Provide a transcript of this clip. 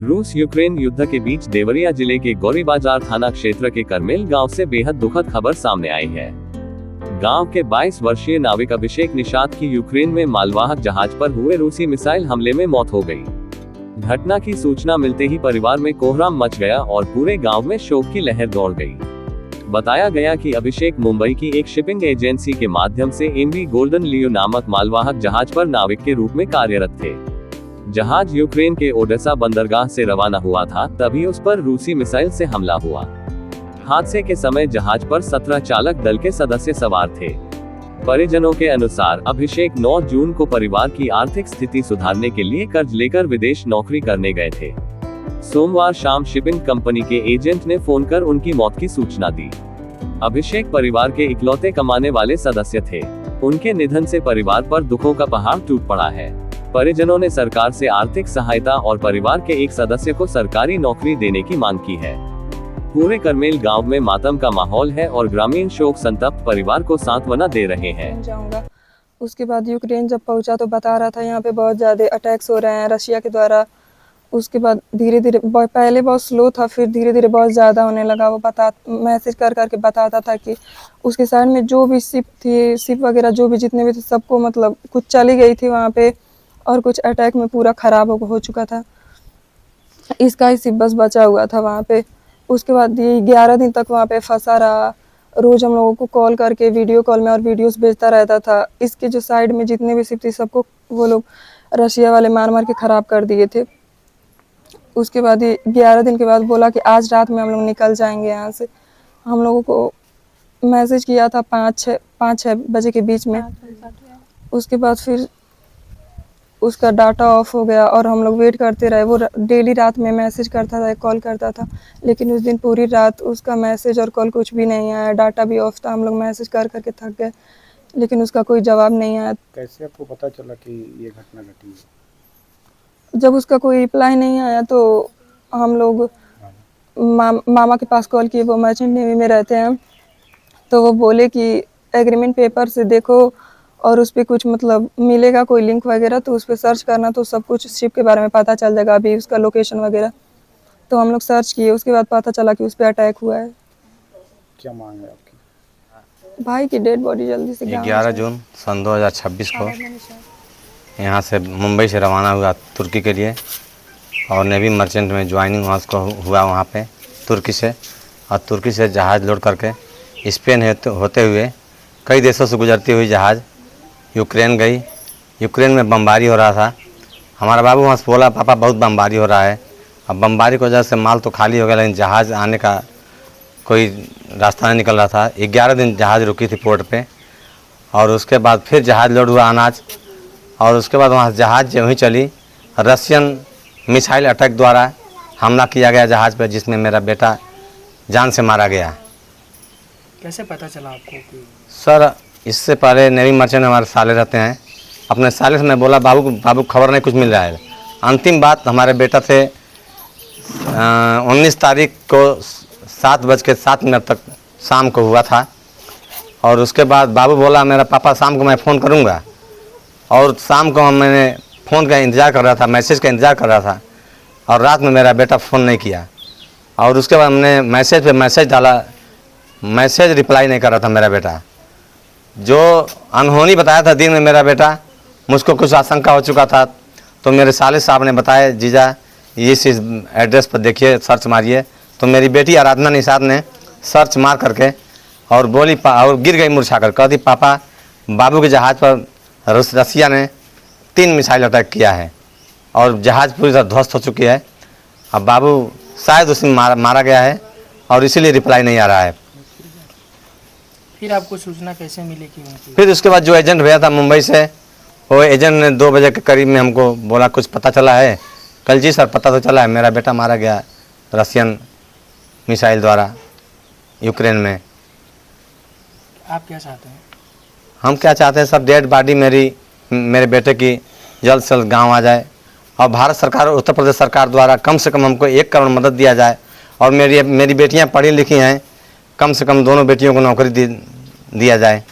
रूस यूक्रेन युद्ध के बीच देवरिया जिले के गौरीबाजार थाना क्षेत्र के करमेल गांव से बेहद दुखद खबर सामने आई है। गांव के 22 वर्षीय नाविक अभिषेक निषाद की यूक्रेन में मालवाहक जहाज पर हुए रूसी मिसाइल हमले में मौत हो गई। घटना की सूचना मिलते ही परिवार में कोहराम मच गया और पूरे गांव में शोक की लहर दौड़ गई। बताया गया कि अभिषेक मुंबई की एक शिपिंग एजेंसी के माध्यम से एमवी गोल्डन लियो नामक मालवाहक जहाज पर नाविक के रूप में कार्यरत थे। जहाज यूक्रेन के ओडेसा बंदरगाह से रवाना हुआ था, तभी उस पर रूसी मिसाइल से हमला हुआ। हादसे के समय जहाज पर 17 चालक दल के सदस्य सवार थे। परिजनों के अनुसार अभिषेक 9 जून को परिवार की आर्थिक स्थिति सुधारने के लिए कर्ज लेकर विदेश नौकरी करने गए थे। सोमवार शाम शिपिंग कंपनी के एजेंट ने फोन कर उनकी मौत की सूचना दी। अभिषेक परिवार के इकलौते कमाने वाले सदस्य थे। उनके निधन से परिवार पर दुखों का पहाड़ टूट पड़ा है। परिजनों ने सरकार से आर्थिक सहायता और परिवार के एक सदस्य को सरकारी नौकरी देने की मांग की है। पूरे करमेल गांव में मातम का माहौल है और ग्रामीण शोक संतप्त परिवार को सांत्वना दे रहे हैं। जाऊंगा। उसके बाद यूक्रेन जब पहुंचा तो बता रहा था यहाँ पे बहुत ज़्यादा अटैक्स हो रहे हैं रशिया के द्वारा। उसके बाद धीरे धीरे पहले बहुत स्लो था, फिर धीरे धीरे बहुत ज़्यादा होने लगा। वो मैसेज कर करके बताता था कि उसके साइड में जो भी शिप थी, शिप वगैरह जो भी जितने भी थे सबको मतलब कुछ चली गई थी वहाँ पे, और कुछ अटैक में पूरा खराब हो चुका था। इसका ही शिप बस बचा हुआ था वहाँ पे। उसके बाद ये 11 दिन तक वहाँ पे फंसा रहा। रोज़ हम लोगों को कॉल करके वीडियो कॉल में और वीडियोस भेजता रहता था। इसके जो साइड में जितने भी शिप थी सबको वो लोग रशिया वाले मार मार के ख़राब कर दिए थे। उसके बाद ये 11 दिन के बाद बोला कि आज रात में हम लोग निकल जाएंगे यहाँ से। हम लोगों को मैसेज किया था 5-6 बजे के बीच में। उसके बाद फिर उसका डाटा ऑफ हो गया और हम लोग वेट करते रहे। वो डेली रात में मैसेज करता था, कॉल करता था, लेकिन उस दिन पूरी रात उसका मैसेज और कॉल कुछ भी नहीं आया। डाटा भी ऑफ था। हम लोग मैसेज कर करके थक गए, लेकिन उसका कोई जवाब नहीं आया। कैसे आपको पता चला कि ये घटना घटी है? जब उसका कोई रिप्लाई नहीं आया तो हम लोग मामा के पास कॉल किए। वो मर्चेंट नेवी में रहते हैं। तो वो बोले कि एग्रीमेंट पेपर से देखो और उस पर कुछ मतलब मिलेगा कोई लिंक वगैरह, तो उस पर सर्च करना तो सब कुछ शिप के बारे में पता चल जाएगा, अभी उसका लोकेशन वगैरह। तो हम लोग सर्च किए। उसके बाद पता चला कि उस पर अटैक हुआ है। क्या मांग है आपकी? भाई की डेड बॉडी जल्दी से 11 जून सन 2026 को यहाँ से मुंबई से रवाना हुआ तुर्की के लिए, और नेवी मर्चेंट में ज्वाइनिंग हुआ वहाँ पे तुर्की से। और तुर्की से जहाज़ लोड करके स्पेन होते हुए कई देशों से गुजरती हुई जहाज़ यूक्रेन गई। यूक्रेन में बमबारी हो रहा था। हमारा बाबू वहाँ से बोला, पापा बहुत बमबारी हो रहा है। अब बमबारी की वजह से माल तो खाली हो गया, लेकिन जहाज़ आने का कोई रास्ता नहीं निकल रहा था। 11 दिन जहाज़ रुकी थी पोर्ट पे, और उसके बाद फिर जहाज़ लोड हुआ अनाज, और उसके बाद वहाँ जहाज़ जो ही चली, रशियन मिसाइल अटैक द्वारा हमला किया गया जहाज़ पर, जिसमें मेरा बेटा जान से मारा गया। कैसे पता चला आपको कि? सर, इससे पहले नेवी मर्चेंट हमारे साले रहते हैं। अपने साले से मैं बोला, बाबू खबर नहीं कुछ मिल रहा है। अंतिम बात हमारे बेटा से 19 तारीख को 7:07 तक शाम को हुआ था। और उसके बाद बाबू बोला, मेरा पापा शाम को मैं फ़ोन करूंगा। और शाम को मैंने फ़ोन का इंतज़ार कर रहा था, मैसेज का इंतज़ार कर रहा था, और रात में मेरा बेटा फ़ोन नहीं किया। और उसके बाद हमने मैसेज पे मैसेज डाला, मैसेज रिप्लाई नहीं कर रहा था मेरा बेटा। जो अनहोनी बताया था दिन में मेरा बेटा, मुझको कुछ आशंका हो चुका था। तो मेरे साले साहब ने बताया, जीजा इस एड्रेस पर देखिए, सर्च मारिए। तो मेरी बेटी आराधना निषाद ने सर्च मार करके और बोली, और गिर गई मुरझा कर, कहती, पापा बाबू के जहाज़ पर रशिया ने 3 मिसाइल अटैक किया है और जहाज़ पूरी तरह ध्वस्त हो चुकी है। अब बाबू शायद उसमें मारा गया है, और इसीलिए रिप्लाई नहीं आ रहा है। फिर आपको सूचना कैसे मिली कि उनकी? फिर उसके बाद जो एजेंट भैया था मुंबई से, वो एजेंट ने 2 बजे के करीब में हमको बोला, कुछ पता चला है? कल जी सर, पता तो चला है, मेरा बेटा मारा गया रशियन मिसाइल द्वारा यूक्रेन में। आप क्या चाहते हैं? हम क्या चाहते हैं सर, डेड बॉडी मेरे बेटे की जल्द से जल्द गाँव आ जाए, और भारत सरकार और उत्तर प्रदेश सरकार द्वारा कम से कम हमको 1 करोड़ मदद दिया जाए। और मेरी बेटियाँ पढ़ी लिखी हैं, कम से कम दोनों बेटियों को नौकरी दिया जाए।